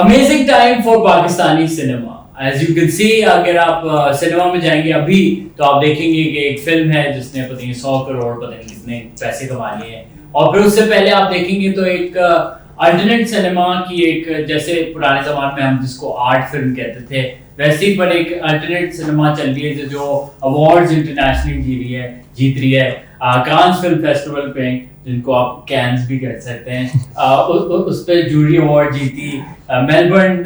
Amazing time for Pakistani cinema. As you can see, अगर आप cinema में जाएंगे अभी तो आप देखेंगे कि एक फिल्म है जिसने पता नहीं 100 करोड़ पता नहीं कितने पैसे कमा लिए हैं, और फिर उससे पहले आप देखेंगे तो एक अल्टरनेट सिनेमा की एक, जैसे पुराने ज़माने में हम जिसको आर्ट फिल्म कहते थे, वैसे ही पर एक अल्टरनेट सिनेमा चल रही है जो अवार्ड्स इंटरनेशनली जीत रही है। कांस फिल्म फेस्टिवल पे, जिनको आप कैंस भी कह सकते हैं, उस पे जूरी अवार्ड जीती, Melbourne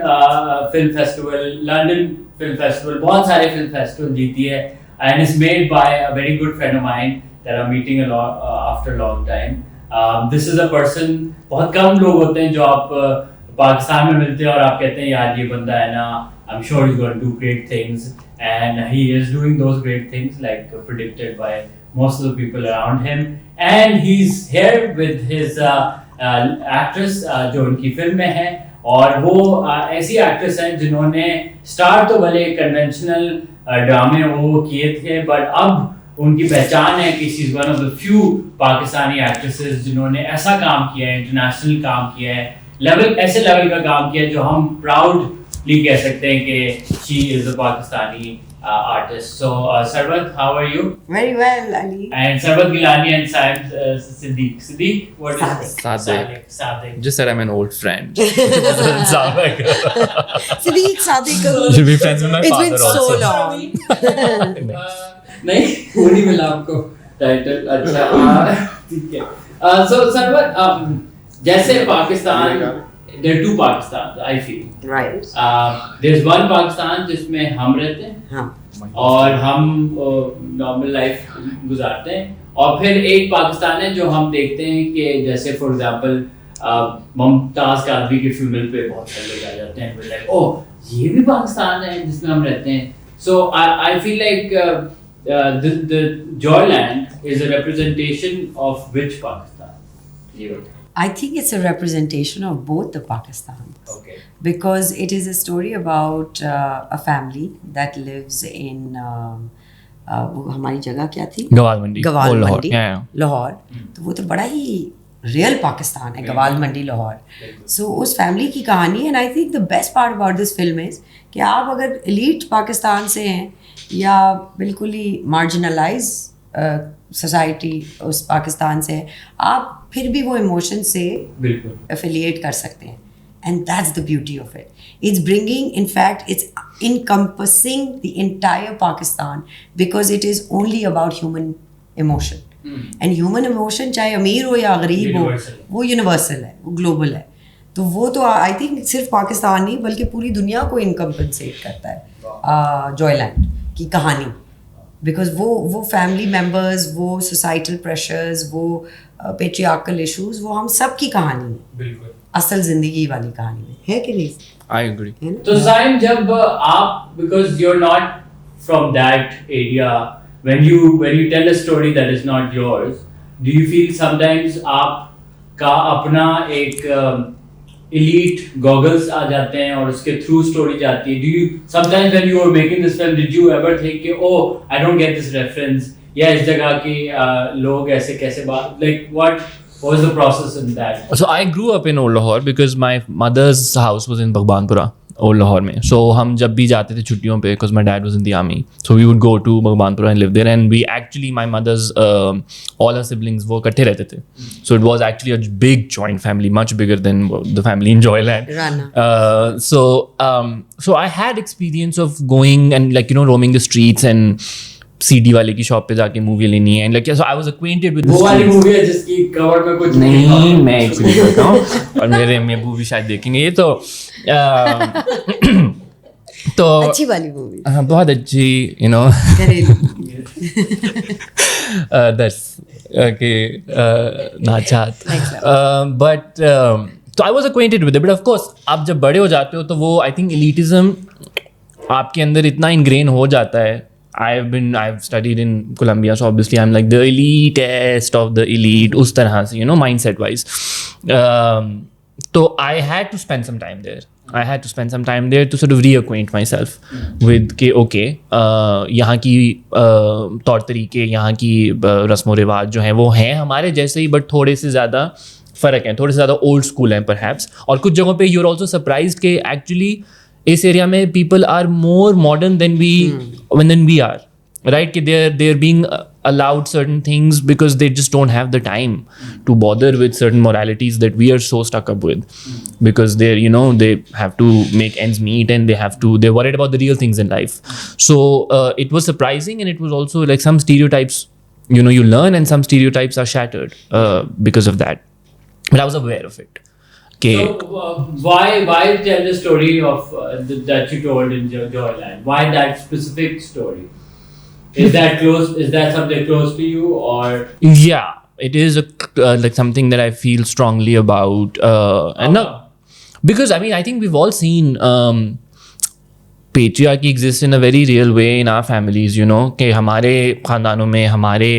film festival, London film festival, बहुत सारे फिल्म फेस्टिवल जीती है, and it's made by a very good friend of mine that I am meeting after long time. This is a person, बहुत कम लोग होते हैं जो आप पाकिस्तान में मिलते हैं और आप कहते हैं यार ये बंदा है ना, I'm sure he's going to do great things, and he is doing those great things like predicted by most of the people around him, and he's here with his actress जो उनकी फिल्म में है, और वो ऐसी actress हैं जिन्होंने star तो भले कन्वेंशनल ड्रामे वो किए थे, बट अब उनकी पहचान है कि she is one of the few Pakistani actresses जिन्होंने ऐसा काम किया है, इंटरनेशनल काम किया है, ऐसे लेवल का काम किया है जो हम प्राउडली कह सकते हैं कि she is a Pakistani artist. So Sarwat, how are you? Very well, Ali. And Sarwat Gillani and Saim Sadiq. What is Sadiq. Just said I'm an old friend. Doesn't sound like Sadiq. You should be friends with my father also. It's been so long. नहीं, वो नहीं मिला आपको title. अच्छा, ठीक है। So Sarwat, जैसे Pakistan, there are two Pakistans, I feel. Right. There's one Pakistan जिसमें हम रहते हैं, हाँ, और हम नॉर्मल लाइफ गुजारते हैं, और फिर एक पाकिस्तान है जो हम देखते हैं कि जैसे फॉर एग्जांपल मुमताज़ कादरी के फ्यूनरल पे बहुत सारे लोग आ जाते हैं, लाइक ओह ये भी पाकिस्तान है जिसमें हम रहते हैं। So I feel like the JOYLAND is a representation of which Pakistan? I think it's a representation of both the Pakistans. Okay. Because it is a story about a family that lives in वो हमारी जगह क्या थी? गवाल मंडी। लाहौर। तो वो तो बड़ा ही real Pakistan है, गवाल मंडी लाहौर। सो उस फैमिली की कहानी, and I think the best part about this film is कि आप अगर एलीट पाकिस्तान से हैं या बिल्कुल ही मार्जिनलाइज सोसाइटी उस पाकिस्तान से है, आप फिर भी वो इमोशन से एफिलिएट कर सकते हैं, and that's the beauty of it. It's bringing, in fact it's encompassing the entire Pakistan because it is only about human emotion. And human emotion चाहे अमीर हो या गरीब हो, वो यूनिवर्सल है, वो ग्लोबल है। तो वो तो आई थिंक सिर्फ पाकिस्तान नहीं बल्कि पूरी दुनिया को इनकम्पेंसेट करता है जॉयलैंड की कहानी, बिकॉज वो फैमिली मेम्बर्स, वो सोसाइटल प्रेशर्स, वो पेट्रियार्कल इशूज़, वो हम सब की कहानी में, बिल्कुल असल जिंदगी वाली कहानी में है कि नहीं? I agree. तो साइम, जब आप, because you're not from that area, when you tell a story that is not yours, do you feel sometimes आपका अपना एक elite goggles आ जाते हैं और उसके through story जाती है? Do you sometimes when you were making this film, did you ever think कि oh I don't get this reference, या इस जगह के लोग ऐसे कैसे बात, like what was the process in that? So I grew up in Old Lahore because my mother's house was in Bhagbanpura, Old Lahore में. So हम जब भी जाते थे छुट्टियों पे, because my dad was in the army, so we would go to Bhagbanpura and live there, and we actually, my mother's all her siblings वो इकट्ठे रहते थे. So it was actually a big joint family, much bigger than the family in JOYLAND. So I had experience of going and like roaming the streets and CD वाले की shop पे जाके movie लेनी है, like so I was acquainted with वो वाली movie है जिसकी कवर में कुछ नहीं, मैं एक्चुअली करता हूँ और मेरे मूवी शायद देखेंगे ये तो तो अच्छी वाली मूवी, हाँ बहुत अच्छी, that's okay, नाचात, but तो I was acquainted with it, but of course आप जब बड़े हो जाते हो तो वो I think elitism आपके अंदर इतना ingrain हो जाता है. I've studied in Columbia, so obviously I'm like the elitist of the elite, उस तरह से, mindset wise. So I had to spend some time there. To sort of reacquaint myself with कि okay, यहाँ की तौर तरीके, यहाँ की रस्म व रिवाज जो हैं वो हैं हमारे जैसे ही, but थोड़े से ज़्यादा फ़र्क है, थोड़े से ज़्यादा ओल्ड स्कूल हैं परहैप्स. और कुछ जगहों पे you're also surprised कि एक्चुअली इस एरिया में people are more modern than we are, right? कि they're being allowed certain things because they just don't have the time to bother with certain moralities that we are so stuck up with, because they have to make ends meet and they're worried about the real things in life. So it was surprising, and it was also like some stereotypes you learn, and some stereotypes are shattered because of that. But I was aware of it. Okay. So why tell the story of that you told in Joyland? Why that specific story? Is that something close to you, or? Yeah, it is like something that I feel strongly about, and because I think we've all seen patriarchy exists in a very real way in our families. कि हमारे खानदानों में हमारे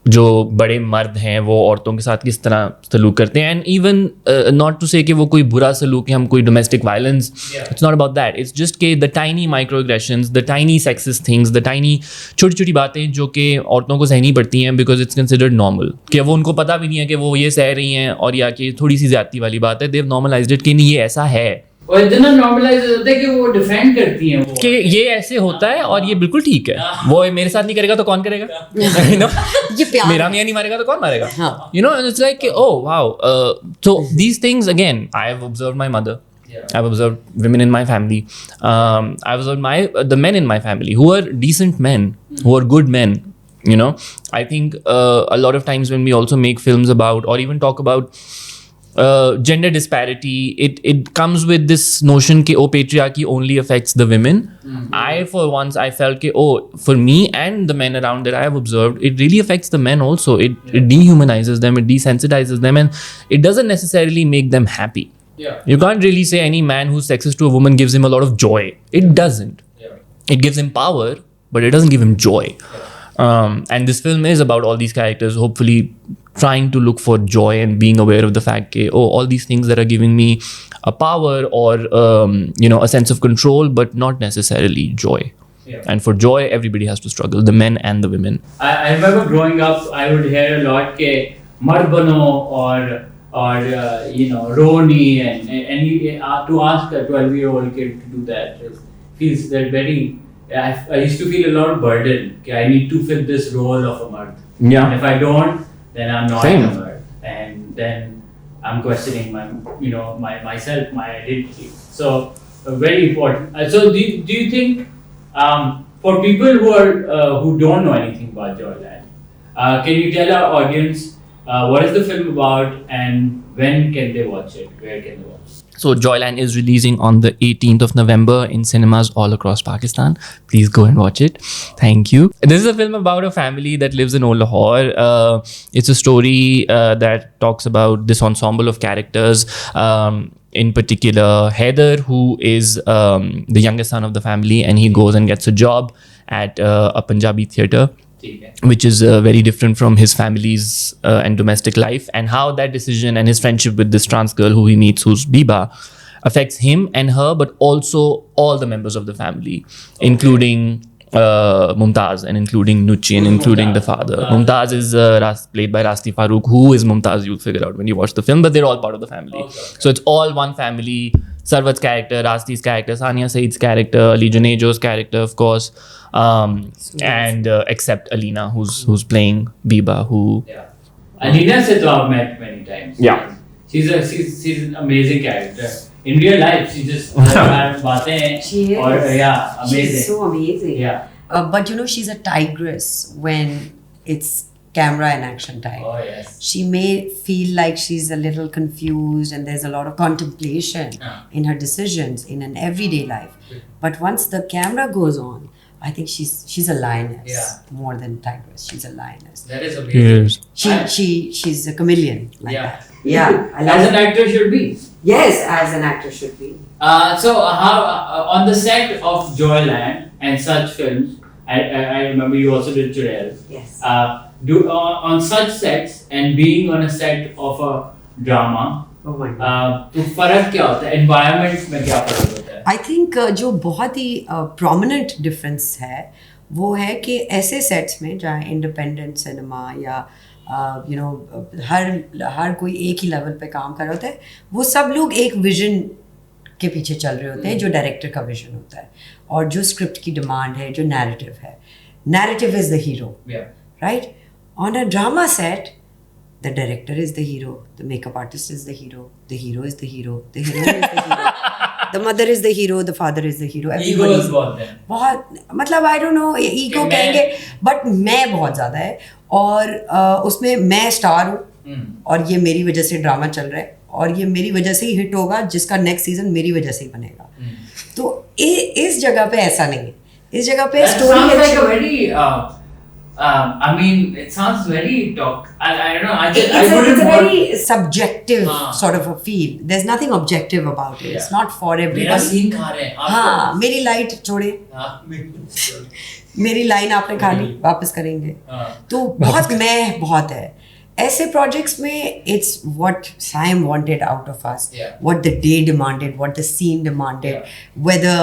जो बड़े मर्द हैं वो औरतों के साथ किस तरह सलूक करते हैं. एंड इवन नॉट टू से कि वो कोई बुरा सलूक है, हम कोई domestic violence, it's not about that. It's just के the tiny micro aggressions, the tiny sexist things, the tiny छोटी छोटी बातें जो कि औरतों को सहनी पड़ती हैं बिकॉज इट्स कंसिडर्ड नॉर्मल. कि वो उनको पता भी नहीं है कि वो ये सह रही हैं, और या कि थोड़ी सी ज़्यादती वाली बात है. दे हैव नॉर्मलाइज्ड इट कि नहीं, ये ऐसा है, और इतना नॉर्मलाइज होता है कि वो डिफेंड करती हैं वो कि ये ऐसे होता है और ये बिल्कुल ठीक है. वो मेरे साथ नहीं करेगा तो कौन करेगा? ये प्यार, मेरा मियां नहीं मारेगा तो कौन मारेगा? It's like, oh wow. So these things, again, I have observed my mother. I've observed women in my family. I've observed the men in my family who are decent men, who are good men. I think a lot of times when we also make films about, or even talk about gender disparity, it comes with this notion कि patriarchy only affects the women. I felt कि for me and the men around that I have observed, it really affects the men also. It dehumanizes them, it desensitizes them, and it doesn't necessarily make them happy. You can't really say any man who's sexist to a woman gives him a lot of joy. It doesn't. It gives him power, but it doesn't give him joy. And this film is about all these characters hopefully trying to look for joy and being aware of the fact that all these things that are giving me a power or a sense of control, but not necessarily joy. And for joy, everybody has to struggle, the men and the women. I remember growing up, I would hear a lot ke mard bano or roni, and to ask a 12-year-old kid to do that feels that very. I used to feel a lot of burden. I need to fit this role of a mard. Yeah. And if I don't, then I'm not Same. a mard. And then I'm questioning myself, my identity. So very important. So do you think for people who don't know anything about Joyland, can you tell our audience what is the film about and when can they watch it? Where can they watch it? So Joyland is releasing on the 18th of November in cinemas all across Pakistan. Please go and watch it. Thank you. This is a film about a family that lives in Old Lahore. It's a story that talks about this ensemble of characters. In particular, Haider, who is the youngest son of the family, and he goes and gets a job at a Punjabi theatre, which is very different from his family's and domestic life, and how that decision and his friendship with this trans girl who he meets, who's Biba, affects him and her, but also all the members of the family, including Mumtaz, and including Nuchi, and including the father. Mumtaz is played by Rasti Farooq. Who is Mumtaz? You'll figure out when you watch the film, but they're all part of the family. So it's all one family. Sarwat's character, Rasti's character, Sania Saeed's character, Ali Junaid's character, of course, and except Alina, who's playing Biba, who. Yeah. Alina se to I've met many times. Yeah. She's an amazing character. In real life, she just She is. Amazing. She's so amazing. Yeah. But she's a tigress when it's camera and action time. Oh yes. She may feel like she's a little confused and there's a lot of contemplation in her decisions in an everyday life. But once the camera goes on, I think she's a lioness. Yeah. More than tigress. She's a lioness. That is amazing. Yes. She's a chameleon like that. Yeah. As an actor should be. Yes, as an actor should be. So how on the set of Joyland and such films, I remember you also did Churel. Yes. On such sets and being on a set of a drama, Oh my God. तो फर्क क्या होता है? Environments में क्या फर्क होता है? I think जो बहुत ही prominent difference है वो है कि ऐसे सेट्स में जहाँ इंडिपेंडेंट सिनेमा या हर कोई एक ही लेवल पे काम कर रहा होता है, वो सब लोग एक विजन के पीछे चल रहे होते हैं जो डायरेक्टर का विजन होता है और जो स्क्रिप्ट की डिमांड है, जो नैरेटिव है. Narrative is the hero, right? On a drama set the director is the hero, the makeup artist is the hero is the hero, the heroine is the hero, the mother is the hero, the father is the hero. Everybody is बहुत, मतलब I don't know, ego कहेंगे, but मैं बहुत ज़्यादा है और उसमें मैं स्टार हूँ और ये मेरी वजह से ड्रामा चल रहा है और ये मेरी वजह से ही हिट होगा, जिसका नेक्स्ट सीजन मेरी वजह से ही बनेगा. तो इस जगह पे ऐसा नहीं है. इस जगह पे story I mean, it sounds very I don't know. It's a very subjective sort of a feel. There's nothing objective about it. It's not for everybody. मेरा सीन खा रहे हैं. हाँ, मेरी लाइट छोड़े. मेरी लाइन आपने खा ली, वापस करेंगे. तो बहुत है. ऐसे projects में it's what Saim wanted out of us, what the day demanded, what the scene demanded, whether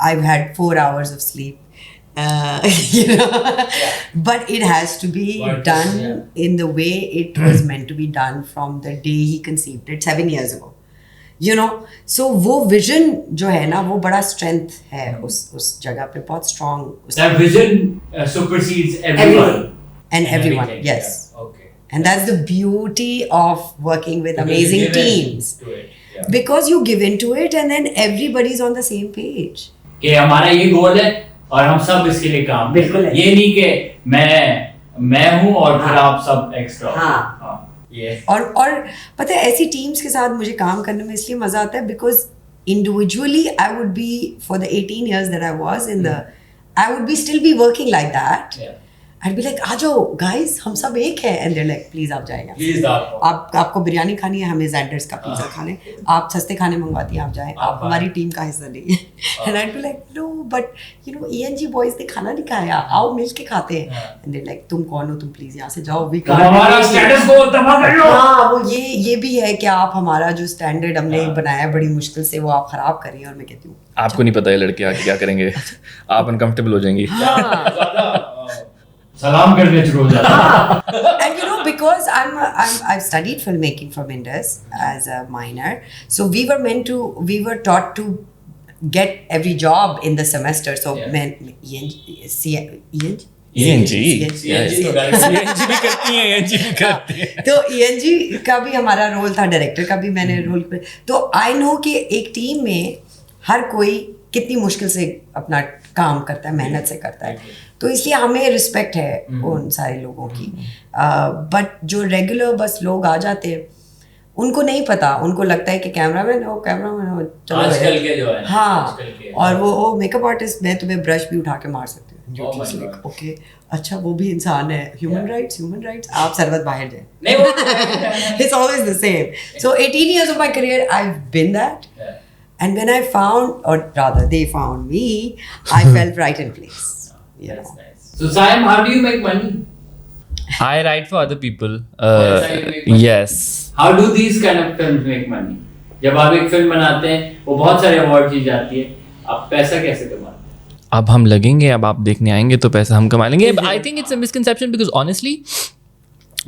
I've had 4 hours of sleep. But it has to be done in the way it was meant to be done from the day he conceived it 7 years ago. So वो vision जो है ना, वो बड़ा strength है उस जगह पे, बहुत strong. That vision supersedes everyone. And everyone, yes. Okay. And that's the beauty of working with amazing teams. Because you give into it and then everybody's on the same page. कि हमारा ये goal है और हम सब इसके लिए काम. बिल्कुल. ये नहीं कि मैं हूँ और फिर आप सब एक्स्ट्रा. और पता है, ऐसी टीम्स के साथ मुझे काम करने में इसलिए मजा आता है because individually I would be for the 18 years that I was in the I would be still be working like that. I'd be like, आ जाओ गाइस, हम सब एक हैं. And they're like, प्लीज आप जाएंगे, आपको बिरयानी खानी है, हमें जैंडर्स का पिज्जा खाने, आप सस्ते खाने मंगवाती हैं, आप जाएं, आप हमारी टीम का हिस्सा नहीं है. And I'd be like, no, but ENG boys ने खाना नहीं खाया, आओ मिल के खाते हैं. And they're like, तुम कौन हो, तुम प्लीज यहाँ से जाओ, वी कांट. हमारा स्टेटस को तबाह कर लो. हाँ, वो ये भी है कि आप हमारा जो स्टैंडर्ड हमने बनाया है बड़ी मुश्किल से, वो आप खराब करिए. और मैं कहती हूँ आपको नहीं पता है लड़के आके क्या करेंगे, आप अनकंफर्टेबल हो जाएंगी. सलाम करने शुरू हो जाता. And because I've studied filmmaking from Indus as a minor, so we were taught to get every job in the semester. So तो ENG का भी हमारा रोल था, डायरेक्टर का भी मैंने रोल. तो आई नो कि एक टीम में हर कोई कितनी मुश्किल से अपना काम करता है, मेहनत से करता है. तो इसलिए हमें रिस्पेक्ट है उन सारे लोगों की. बट जो रेगुलर बस लोग आ जाते हैं, उनको नहीं पता, उनको लगता है कि कैमरामैन हो चलो आजकल के जो है. हाँ, और वो मेकअप आर्टिस्ट, मैं तुम्हें ब्रश भी उठा के मार सकती हूँ. ओके, अच्छा वो भी इंसान है. ह्यूमन राइट्स, आप सरवत बाहर जाए. It's always the same. So 18 years of my career I've been that. And when I found, or rather they found me, I felt right in place. That's nice. So Saim, how do you make money? I write for other people. That's how you make money? Yes. How do these kind of films make money? जब आप एक film बनाते हैं, वो बहुत सारे award जीत जाती है, आप पैसा कैसे कमाते हैं? अब हम लगेंगे, अब आप देखने आएंगे तो पैसा हम कमा लेंगे. I think it's a misconception because honestly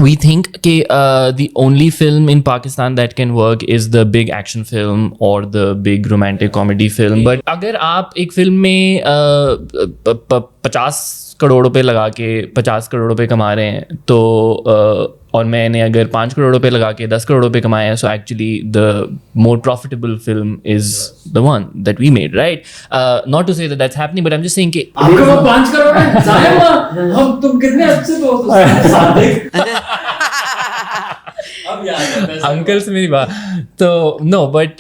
we think the only film in Pakistan that can work is the big action film or the big romantic comedy film. But अगर आप एक फिल्म में 50 करोड़ रुपए लगा के 50 करोड़ रुपए कमा रहे हैं, तो और मैंने अगर 5 करोड़ रुपए लगा के 10 करोड़ रुपए कमाए हैं, so actually the more profitable film is the one that we made, right? Not to say that that's happening, but I'm just saying कि आपके वो 5 करोड़ है, साहिब, हम तुम कितने अच्छे दोस्त हो, सादिक. अब याद है अंकल से मेरी बात. तो no, but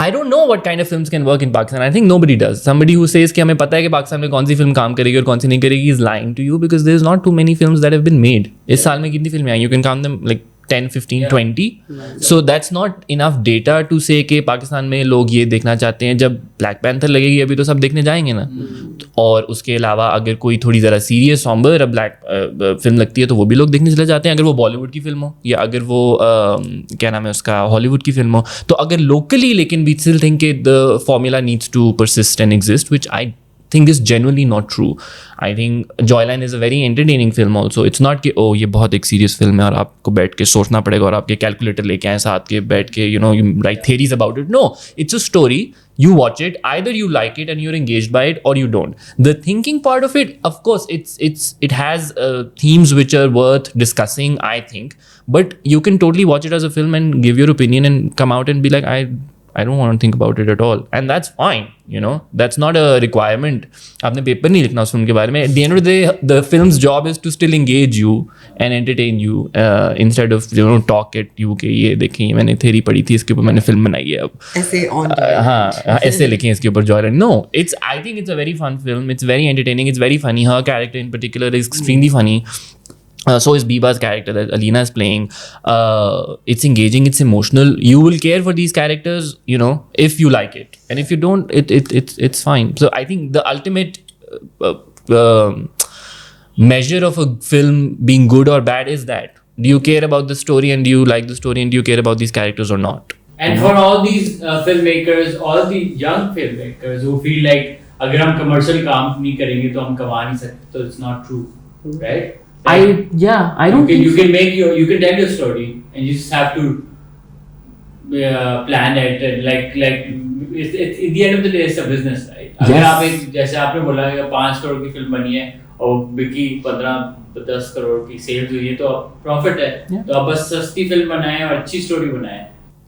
I don't know what kind of films can work in Pakistan. I think nobody does. Somebody who says कि हमें पता है कि पाकिस्तान में कौन सी फिल्म काम करेगी और कौन सी नहीं करेगी is lying to you because there's not too many films that have been made. इस साल में कितनी फिल्में आई? You can count them like 10, 15, 20. So that's not enough data to say कि पाकिस्तान में लोग ये देखना चाहते हैं. जब ब्लैक पैंथर लगेगी अभी तो सब देखने जाएंगे ना. और उसके अलावा अगर कोई थोड़ी ज़रा सीरियस सॉम्बर ब्लैक फिल्म लगती है तो वो भी लोग देखने चले जाते हैं. अगर वो बॉलीवुड की फिल्म हो या अगर वो क्या नाम है उसका हॉलीवुड की फिल्म हो. तो अगर लोकली लेकिन we still think the formula needs to persist and exist, which I think is genuinely not true. I think Joyland is a very entertaining film also. It's not कि oh ये बहुत एक serious film है और आपको बैठ के सोचना पड़ेगा और आपके calculator लेके आए साथ के बैठ के you write theories about it. No, it's a story. You watch it, either you like it and you're engaged by it, or you don't. The thinking part of it, of course, it has themes which are worth discussing, I think. But you can totally watch it as a film and give your opinion and come out and be like, I don't want to think about it at all, and that's fine. That's not a requirement. आपने paper नहीं लिखना उस film के बारे में. At the end of the day, the film's job is to still engage you and entertain you, instead of talk at you कि ये देखिए मैंने theory पढ़ी थी इसके ऊपर मैंने film बनाई है अब. ऐसे on. हाँ ऐसे लिखे इसके ऊपर Joyland. No, I think it's a very fun film. It's very entertaining. It's very funny. Her character in particular is extremely funny. So is Biba's character that Alina is playing. It's engaging, it's emotional. You will care for these characters, if you like it. And if you don't, it's fine. So I think the ultimate measure of a film being good or bad is that. Do you care about the story and do you like the story and do you care about these characters or not? And for all these filmmakers, all the young filmmakers who feel like अगर हम commercial काम नहीं करेंगे तो हम कमा नहीं सकते, तो it's not true, right? I don't think you can tell your story and you just have to plan it, and like it's at the end of the day it's a business, right? अगर आप एक जैसे आपने बोला 5 करोड़ की film बनी है और बिकी 15-10 करोड़ की सेल्स हुई है तो प्रॉफिट है, तो आप बस सस्ती फिल्म बनाएं और अच्छी स्टोरी बनाएं.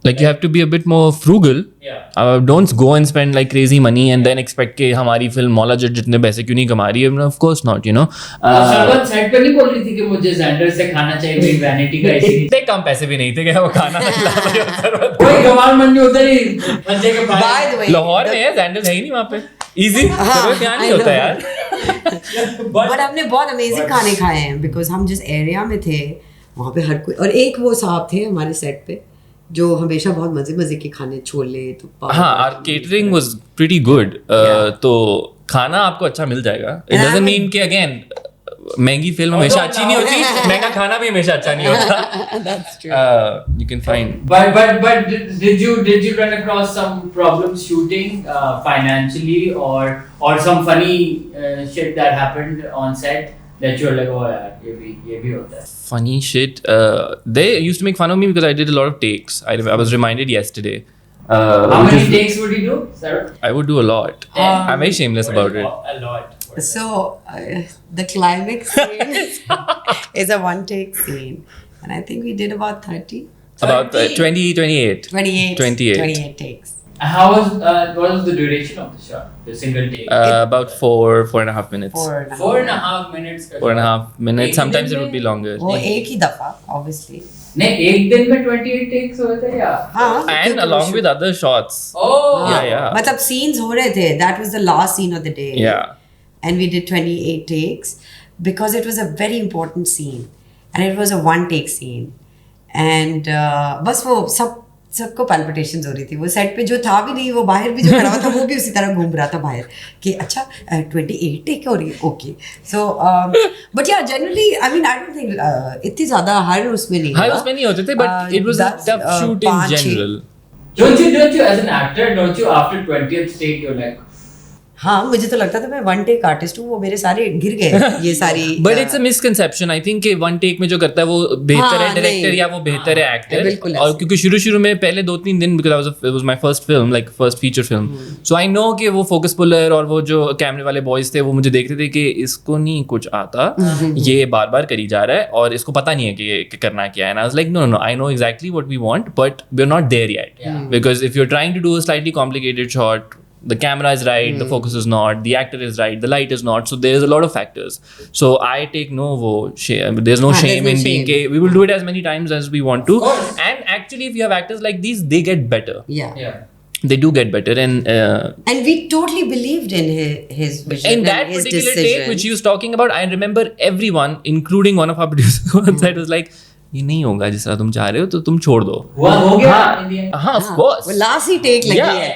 Like you have to be a bit more frugal. Yeah. Don't go and spend like crazy money and then expect कि हमारी फिल्म मौला जट जितने पैसे क्यों नहीं कमा रही है. Of course not, शरबत सेट पे नहीं बोल रही थी कि मुझे ज़ैंडर से खाना चाहिए, मेरी वैनिटी का इसी. इतने कम पैसे भी नहीं थे कि वो खाना खिला रही हो शरबत. कोई गवार मंडी उधर ही पंजे के पास. By the way, लाहौर में है, ज़ैंडर है ही नहीं वहाँ पे. Easy. शरबत यहाँ नहीं होता यार. But हमने बहुत अमेजिंग खाने खाए हैं because हम जिस एरिया में थे वहाँ पे हर कोई, और एक वो साहब थे हमारे सेट पे जो हमेशा बहुत मजे के खाने छोले तो हाँ, our catering was pretty good. तो खाना आपको अच्छा मिल जाएगा. It doesn't mean कि again महंगी फिल्म हमेशा अच्छी नहीं होती, महंगा खाना भी हमेशा अच्छा नहीं होता. That's true. You can find. But did you run across some problems shooting financially or some funny shit that happened on set that you're like, oh यार ये भी होता है. Funny shit. They used to make fun of me because I did a lot of takes. I was reminded yesterday. How many takes would you do, sir? I would do a lot. I'm very shameless about it. A lot. So the climax scene is a one take scene, and I think we did about 30. About 28 takes. How was what was the duration of the shot? The single take? About 4.5 minutes. 4.5 minutes. 4.5 minutes. Sometimes it would be longer. वो एक ही दफा obviously. नहीं, एक दिन में 28 takes हुए थे या? हाँ. And along with other shots. Oh. Yeah. मतलब scenes हो रहे थे. That was the last scene of the day. Yeah. And we did 28 takes because it was a very important scene, and it was a one take scene. And बस वो सबको palpitations हो रही थी. वो सेट पे जो था भी नहीं, वो बाहर भी जो खड़ा हुआ था वो भी उसी तरह घूम रहा था बाहर कि अच्छा 28 टेक हो रही है. Okay. So but yeah, generally I mean I don't think इतनी ज़्यादा हर उसमें नहीं होते थे, but it was a tough shoot in general. Don't you as an actor, don't you after 20th take you're like, हाँ, मुझे तो लगता था मैं वन टेक आर्टिस्ट हूँ, वो मेरे सारे गिर गए ये सारी. But it's a misconception. I think one take में जो करता है वो बेहतर है डायरेक्टर या वो बेहतर है एक्टर. और क्योंकि शुरू में पहले 2-3 दिन because it was my first film, like first feature film, so I know कि वो फोकस पुलर और वो जो कैमरे वाले बॉयज थे वो मुझे देखते थे कि इसको नहीं कुछ आता, ये बार करी जा रहा है और इसको पता नहीं है कि ये करना क्या है. And I was like no I know exactly what we want, but we are not there yet, because if you are trying to do a slightly complicated shot, the camera is right, the focus is not, the actor is right, the light is not, so there's a lot of factors. So I take no shame. There's no shame in being gay. We will do it as many times as we want to. And actually if you have actors like these, they get better. Yeah. They do get better. And we totally believed in his vision. In that his particular decision. take which he was talking about, I remember everyone, including one of our producers on set, was like, ये नहीं होगा जिस तरह तुम चाह रहे हो तो तुम छोड़ दो. हो गया. हाँ, of course. वो last ही take लगी है.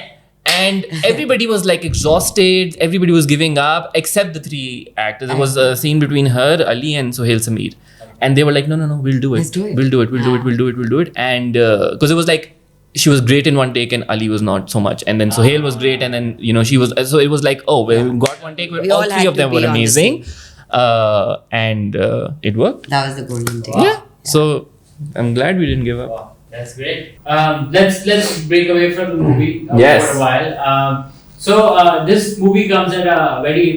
And everybody was like exhausted, everybody was giving up except the 3 actors. There was a scene between her, Ali and Sohail Sameer, and they were like no we'll do it. Let's do it. We'll do it. And because it was like she was great in one take and Ali was not so much, and then Sohail was great, and then she was, so it was like, oh, we got one take where all three of them were amazing, and it worked. That was the golden take. Yeah. So I'm glad we didn't give up. Wow, that's great. Let's break away from the movie Yes. for a while. So this movie comes at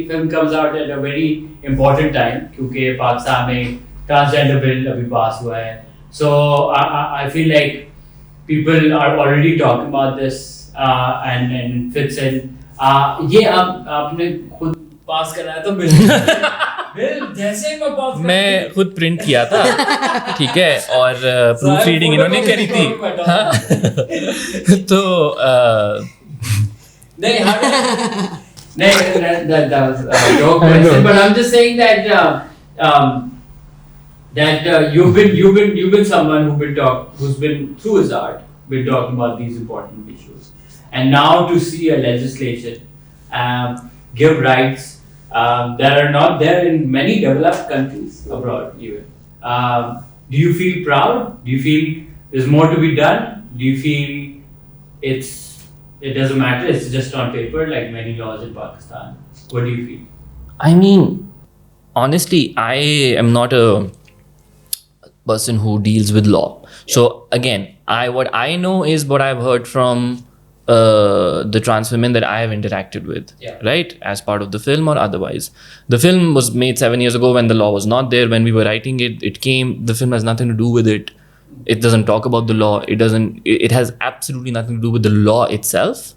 film comes out at a very important time क्योंकि पाकिस्तान में transgender bill अभी pass हुआ है. So I feel like people are already talking about this and fits in. ये आपने खुद पास कराया तो बिल जैसे ही मैं खुद प्रिंट किया था, ठीक है, और प्रूफ रीडिंग इन्होंने करी थी. तो नहीं that was a joke question, but I'm just saying that you've been someone who's been through his art, been talking about these important issues, and now to see a legislation give rights that are not there in many developed countries abroad even. Do you feel proud? Do you feel there's more to be done? Do you feel it doesn't matter, it's just on paper like many laws in Pakistan? What do you feel? I mean, honestly, I am not a person who deals with law. So again, what I know is what I've heard from the trans women that I have interacted with, right, as part of the film or otherwise. The film was made 7 years ago when the law was not there. When we were writing it, it came. The film has nothing to do with it. It doesn't talk about the law. It has absolutely nothing to do with the law itself.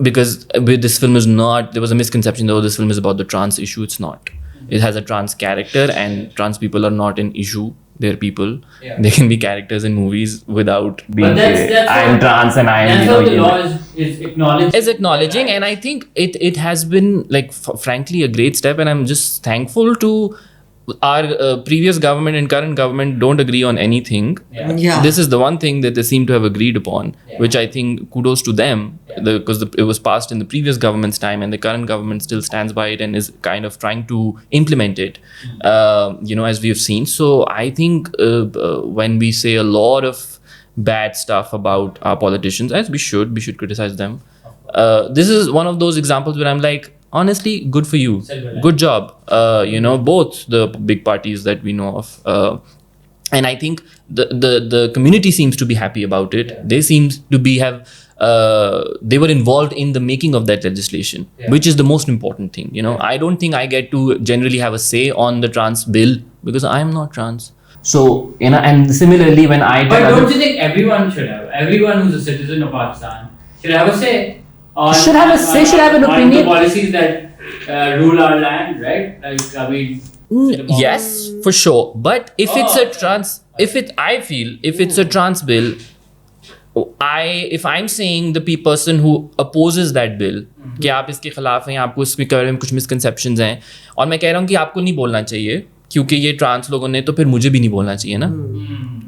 Because with this film there was a misconception though this film is about the trans issue. It's not. It has a trans character, and trans people are not an issue. They're people. Yeah. They can be characters in movies without being I'm trans and I am. That's how the law is acknowledged. Is acknowledging, and I think it has been like frankly a great step, and I'm just thankful to our previous government and current government don't agree on anything. Yeah. This is the one thing that they seem to have agreed upon, which I think kudos to them, because it was passed in the previous government's time, and the current government still stands by it and is kind of trying to implement it, as we have seen. So I think when we say a lot of bad stuff about our politicians, as we should criticize them. This is one of those examples where I'm like, honestly, good for you. Good job. Both the big parties that we know of. And I think the community seems to be happy about it. Yeah. They seem to they were involved in the making of that legislation, which is the most important thing. I don't think I get to generally have a say on the trans bill because I am not trans. So, and similarly when I... But don't you think everyone who's a citizen of Pakistan should have a say? Should have an opinion. The policies that rule our land, right? Like, I mean, yes, for sure. But if it's a trans bill, if I'm saying the person who opposes that bill, कि आप इसके खिलाफ हैं, आपको इसके बारे में कुछ misconceptions हैं, और मैं कह रहा हूँ कि आपको नहीं बोलना चाहिए क्योंकि ये ट्रांस लोगों ने, तो फिर मुझे भी नहीं बोलना चाहिए ना,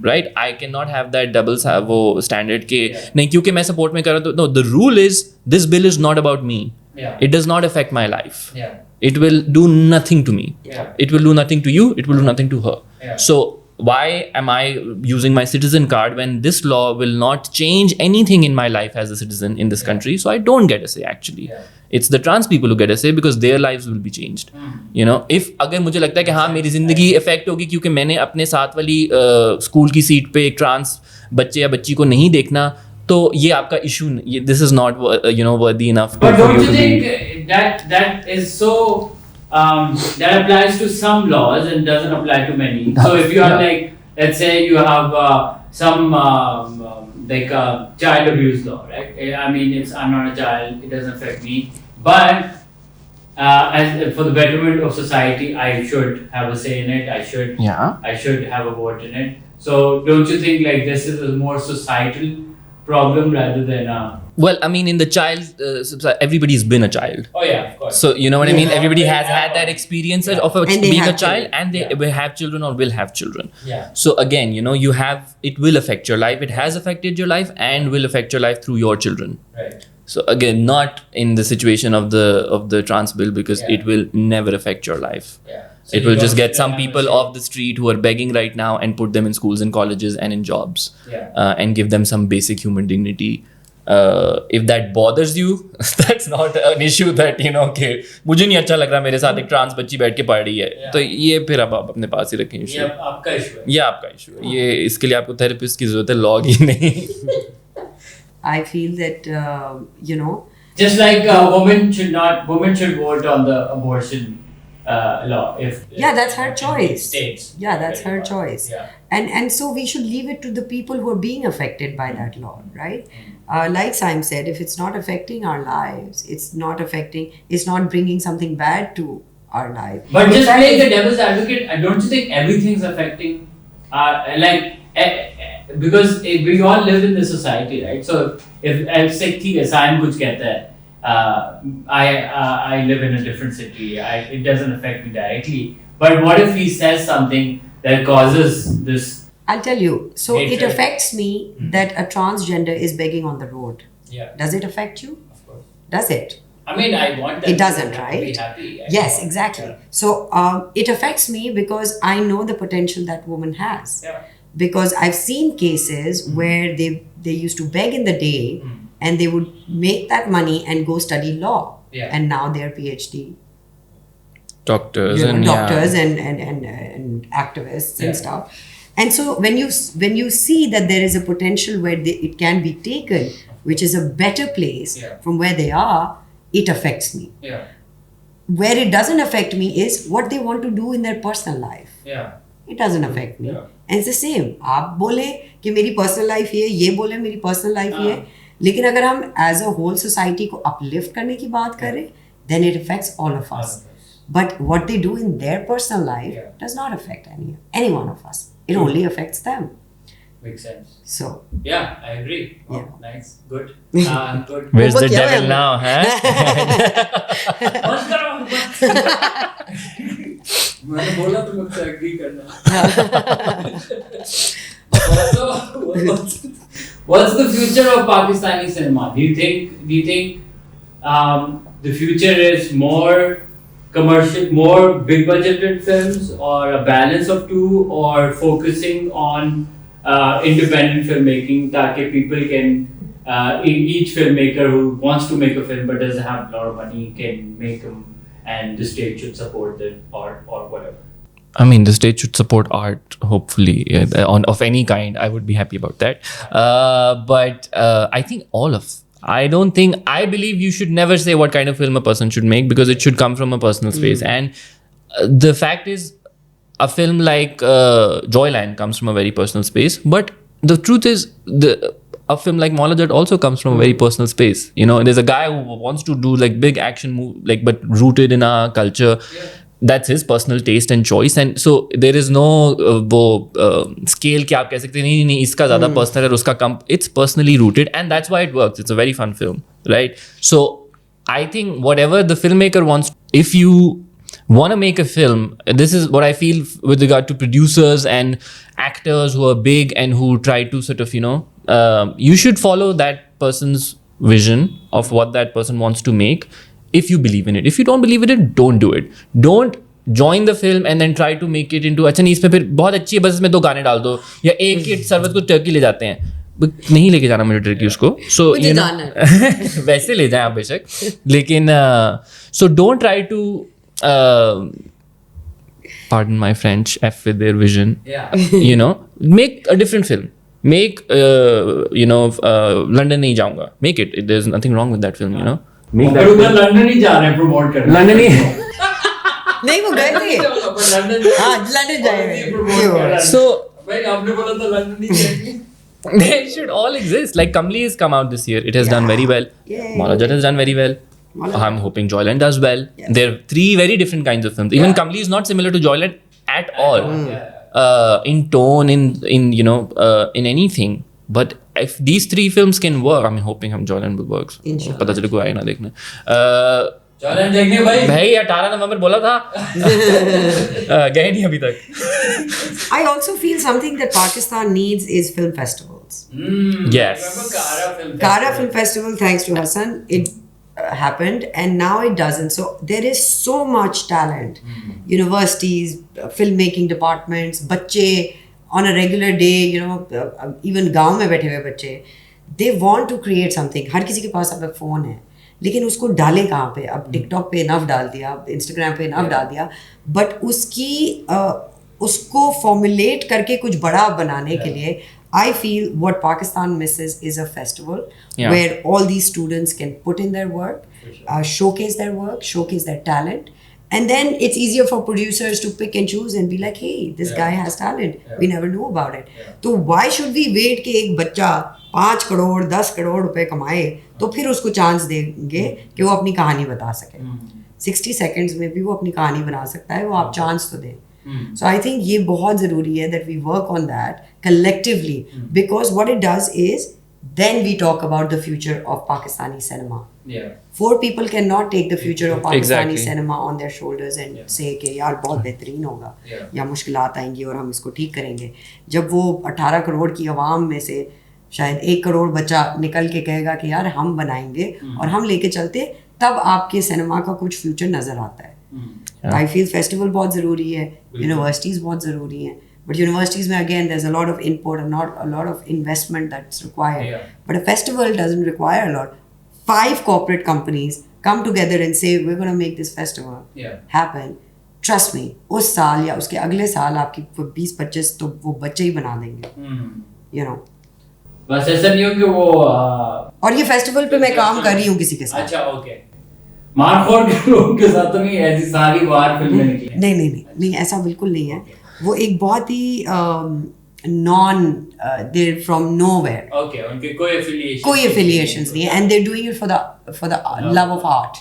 right? I can not have that double वो स्टैंडर्ड के नहीं क्योंकि मैं सपोर्ट में कर रहा हूँ. No, the rule is this bill is not about me. It does not affect my life. It will do nothing to me. It will do nothing to you. It will do nothing to her. So why am I using my citizen card when this law will not change anything in my life as a citizen in this country? So I don't get a say actually. It's the trans people who get a say because their lives will be changed. If अगर मुझे लगता है कि हाँ मेरी जिंदगी effect होगी क्योंकि मैंने अपने साथ वाली स्कूल की सीट पे एक ट्रांस बच्चे या बच्ची को नहीं देखना, तो ये आपका issue, this is not worthy enough. But don't you think that is so that applies to some laws and doesn't apply to many? So if you are like, let's say you have some like child abuse law, right? I mean, I'm not a child, it doesn't affect me, but as for the betterment of society, I should have a say in it. I should have a vote in it. So don't you think like this is a more societal problem rather than well, I mean, in the child everybody's been a child. Oh yeah, of course. So you know what I mean, everybody has had that experience of being a child, and they will have children or will have children. So again, it will affect your life. It has affected your life and will affect your life through your children. Right. So again, not in the situation of the trans bill, because Yeah. it will never affect your life. Yeah. So It you will just don't get some have a people say. off the street who are begging right now and put them in schools and colleges and in jobs, Yeah. and give them some basic human dignity. If that bothers you, that's not an issue that okay, मुझे नहीं अच्छा लग रहा मेरे साथ एक trans बच्ची बैठ के पढ़ रही है, Yeah. तो ये फिर आप अपने पास ही रखें ये issue. आपका इशू है. ये आपका इशू है, ये इसके लिए आपको थेरेपिस्ट की जरूरत है, लॉग ही नहीं. I feel that Just like women should vote on the abortion law if that's her choice. States. Yeah, that's her choice. Yeah. And so we should leave it to the people who are being affected by that law, right? Like Saim said, if it's not affecting our lives, it's not bringing something bad to our life. But In just fact, playing the devil's advocate, don't you think everything's affecting because we all live in this society, right? So if say ठीक है, Saim कुछ कहता है, I live in a different city, it doesn't affect me directly, but what if he says something that causes this? I'll tell you. So it Hatred. affects me that a transgender is begging on the road. Yeah, Does it affect you? of course. Does it? I mean, I want them It doesn't, to right? be happy. Yes, exactly. Yeah. So it affects me because I know the potential that woman has. Yeah. Because I've seen cases where they used to beg in the day and they would make that money and go study law. Yeah. And now they're PhD Doctors you know, and doctors and activists Yeah. and stuff. And so when you see that there is a potential where it can be taken, which is a better place Yeah. from where they are, it affects me. Yeah. Where it doesn't affect me is what they want to do in their personal life. Yeah. It doesn't affect me. Yeah. And it's the same. आप बोले कि मेरी personal life ये बोले मेरी personal life ये, लेकिन अगर हम एज अ होल सोसाइटी को अपलिफ्ट करने की बात करें, then it affects all of us. But what they do in their personal life Yeah. does not affect any one of us. It only affects them. Makes sense. So Yeah, I agree. Oh, Yeah. nice. Good. Good. where's the Homework किया devil है now, huh? बंद करो. मैंने बोला तुम मुझसे agree करना. So, what's the future of Pakistani cinema? Do you think the future is more commercial, more big budgeted films, or a balance of two, or focusing on independent filmmaking, ताकि people can each filmmaker who wants to make a film but doesn't have a lot of money can make them, and the state should support the art or whatever. I mean, the state should support art, hopefully, of any kind. I would be happy about that. But I think I believe you should never say what kind of film a person should make, because it should come from a personal space. And the fact is, a film like Joyland comes from a very personal space. But the truth is, a film like Maulajat also comes from a very personal space. There's a guy who wants to do like big action movie, but rooted in our culture. Yeah. That's his personal taste and choice, and so there is no scale कि आप कह सकते हैं नहीं इसका ज़्यादा personal है उसका कम. It's personally rooted, and that's why it works. It's a very fun film, right? So I think whatever the filmmaker wants, if you want to make a film, this is what I feel with regard to producers and actors who are big and who try to sort of you should follow that person's vision of what that person wants to make. If you believe in it. If you don't believe in it, don't do it. Don't join the film and then try to make it into अच्छा नहीं इसमें फिर बहुत अच्छी है बस इसमें 2 गाने डाल दो, या एक किट सरवत को टर्की ले जाते हैं. नहीं लेके जाना मुझे टर्की उसको. So वैसे ले जाएं आप बेशक, लेकिन so don't try to pardon my French, F with their vision. Yeah. Make a different film. Make London नहीं जाऊंगा. Make it. There's nothing wrong with that film. पर उधर लंदन ही जा रहे हैं प्रमोट करने. लंदन ही. नहीं वो गए थे. लंदन जाए. So भाई आपने बोला था लंदन ही जाएंगे. they should all exist. Like Kamli has come out this year. It has done very well. Yay. Maulajat has done very well. I'm hoping Joyland does well. Yes. There are 3 very different kinds of films. Even Yeah. Kamli is not similar to Joyland at all. Yeah. In tone, in anything. But if these 3 films can work, I'm hoping Joyland will work. Inshallah. पता चले कोई आए ना देखने. चलें देखेंगे भाई 18 नवंबर बोला था. गए नहीं अभी तक. I also feel something that Pakistan needs is film festivals. festivals. Yes. Remember Kara Film Festival, thanks to Hassan, it happened, and now it doesn't. So there is so much talent. Universities, filmmaking departments, बच्चे on a regular day, even गांव में बैठे हुए बच्चे, they want to create something. हर किसी के पास अब phone है, लेकिन उसको डाले कहाँ पे? अब टिकटॉक पे इनफ डाल दिया, अब इंस्टाग्राम पे इनफ डाल दिया, बट उसको फॉर्मुलेट करके कुछ बड़ा बनाने के लिए I feel what Pakistan misses is a festival where all these students can put in their work, showcase their work, showcase their talent, and then it's easier for producers to pick and choose and be like, hey, this guy has talent, we never knew about it. So why should we wait कि एक बच्चा 5 करोड़ 10 करोड़ रुपए कमाए तो फिर उसको chance देंगे कि वो अपनी कहानी बता सके? 60 seconds में भी वो अपनी कहानी बना सकता है, वो आप चांस तो दें. So I think ये बहुत ज़रूरी है that we work on that collectively, because what it does is then we talk about the future of Pakistani cinema. 4 people cannot take the future of Pakistani cinema on their shoulders and say कि यार बहुत बेहतरीन होगा या मुश्किलात आएंगी और हम इसको ठीक करेंगे. जब वो 18 करोड़ की आवाम में से शायद 1 करोड़ बच्चा निकल के कहेगा कि यार हम बनाएंगे और हम लेके चलते, तब आपके सिनेमा का कुछ फ्यूचर नज़र आता है. आई फील फेस्टिवल बहुत ज़रूरी है, यूनिवर्सिटीज़ बहुत ज़रूरी हैं, बट यूनिवर्सिटीज़ में again there is a lot of input and not a lot of investment that's required, but a festival doesn't require a lot. 5 corporate companies come together and say we're going to make this festival happen. Trust me, उस साल या उसके अगले साल आपकी 20-25 तो वो बच्चे ही बना देंगे. बस ऐसा नहीं हो कि वो और ये फेस्टिवल पे मैं काम कर रही हूँ किसी के साथ. अच्छा, ओके. मारखोर के लोगों के साथ तो नहीं ऐसी सारी बार फिल्में निकली? नहीं, ऐसा बिल्कुल नहीं है. वो एक बहुत ही they're from nowhere. Okay, उनके कोई affiliations नहीं है, and they're doing it for the love of art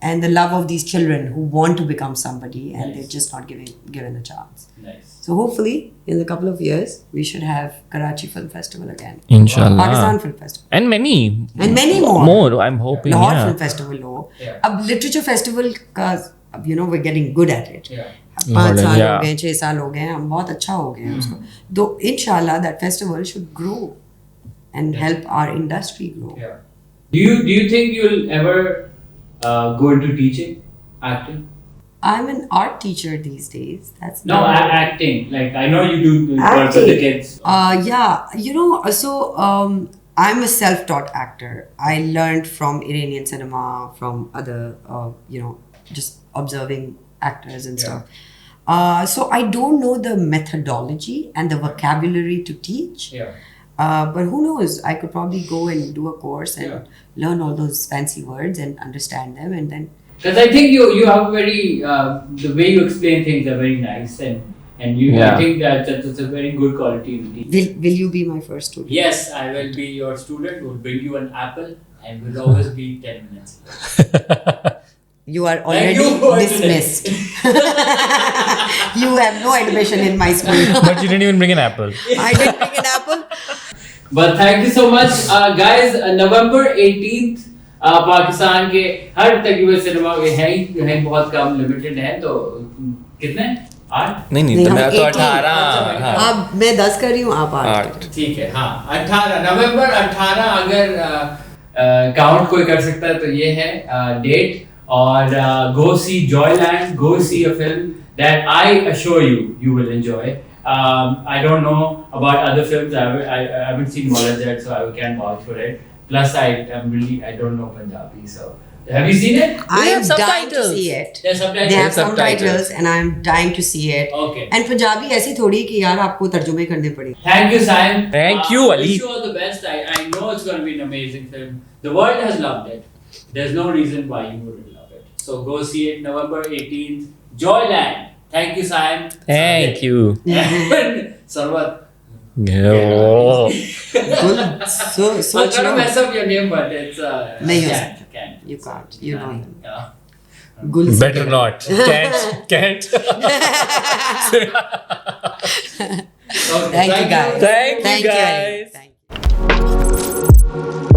and the love of these children who want to become somebody, and they're just not given a chance. Nice. So hopefully in a couple of years we should have Karachi Film Festival again. Inshallah. Pakistan Film Festival. And many more. I'm hoping. Lahore Film Festival हो. अब literature festival का अब we're getting good at it. 5 साल हो गए, 6 साल हो गए, हम बहुत अच्छा हो गए उसको. तो inshallah that festival should grow and help our industry grow. Do you think you'll ever go into teaching, acting? I'm an art teacher these days. That's acting. Like I know you do work with the kids. I'm a self-taught actor. I learned from Iranian cinema, from other, just observing actors and stuff. So I don't know the methodology and the vocabulary to teach. But who knows? I could probably go and do a course and learn all those fancy words and understand them, and then. Because I think you have very the way you explain things are very nice, and I think that's a very good quality in teaching. Will you be my first student? Yes, I will be your student. We'll bring you an apple, and we'll always be 10 minutes. You are already dismissed. You have no admission in my school. But you didn't even bring an apple. I didn't bring an apple. But thank you so much, guys. November 18th. Pakistan के हर तकरीबन cinema है बहुत कम limited है. तो कितने 8 नहीं तो मैं तो 18. अब मैं 10 कर रही हूँ, आप 8. ठीक है. हाँ, 18 नवंबर 18 अगर काउंट कोई कर सकता है तो ये है डेट. और go see Joyland, go see a film that I assure you will enjoy. I don't know about other films. I haven't seen JOYLAND yet, so I can't vouch for it. Plus, I don't know Punjabi, so have you seen it? I am dying to see it. They have subtitles, and I am dying to see it. Okay. And Punjabi ऐसी थोड़ी कि यार आपको तर्जुमे करने पड़े. Thank you, Saim. Thank you, Ali. Wish you all the best. I know it's going to be an amazing film. The world has loved it. There's no reason why you wouldn't love it. So go see it November 18th. Joyland. Thank you, Saim. Thank you. Sarwat. Oh. So I'm gonna mess up your name, but it's नहीं हो can't. सकता. You can't. You know. Yeah. Gul Better not. Can't. Okay, Thank you guys. Thank you, guys. Thank you.